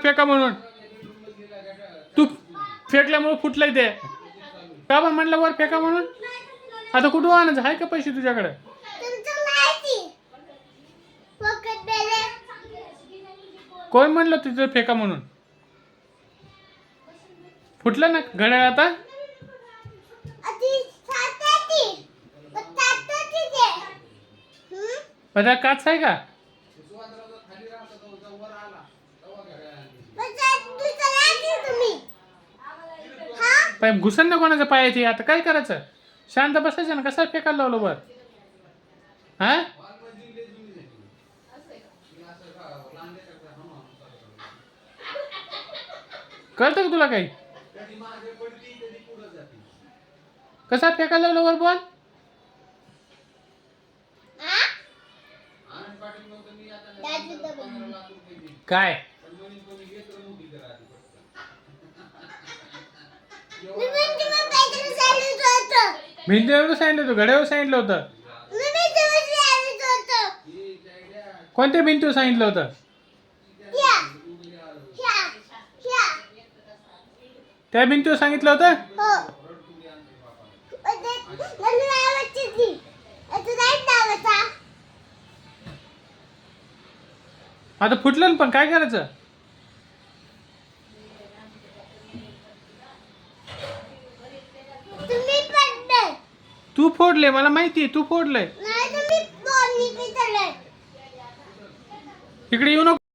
फेका म्हणून. तू फेकल्यामुळे फुटलंय ते. का पण म्हणलं वर फेका म्हणून. आता कुठं आणायचं आहे का पैसे तुझ्याकडे. कोण म्हणलं तुझं फेका म्हणून. फुटलं ना घड्याळ आता. पदा काच आहे का. पाय घुसन ना कोणाचं पाय येते. आता काय करायचं. शांत बसायचं ना. कसा फेकायला लावलं वर. हा कळतं का तुला काही. कसा फेकायला लावलं वर बॉल. काय भिंतीवर सांगितलं होतं. घड्यावर सांगितलं होतं. कोणत्या भिंतीवर सांगितलं होतं. त्या भिंतीवर सांगितलं होतं. आता फुटलं ना पण काय करायचं. तू फोडले मला माहिती. तू फोडलंय. इकडे येऊ नको.